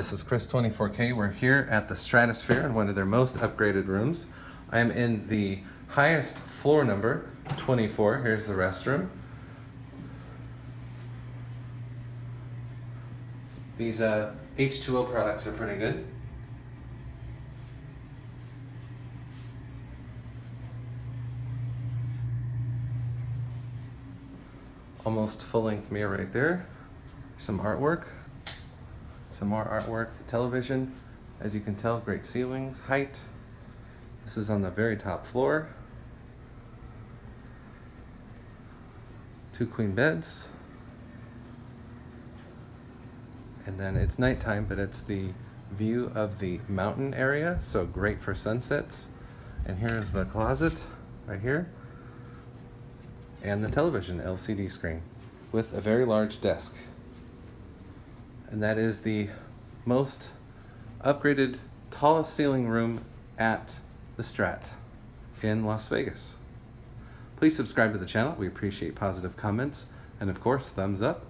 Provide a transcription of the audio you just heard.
This is Chris 24K. We're here at the Stratosphere in one of their most upgraded rooms. I am in the highest floor number, 24. Here's the restroom. These H2O products are pretty good. Almost full-length mirror right there. Some artwork. Some more artwork. The television, as you can tell, great ceilings, height. This is on the very top floor. 2 queen beds. And then it's nighttime, but it's the view of the mountain area, so great for sunsets. And here's the closet right here. And the television LCD screen with a very large desk. And that is the most upgraded, tallest ceiling room at the Strat in Las Vegas. Please subscribe to the channel. We appreciate positive comments and, of course, thumbs up.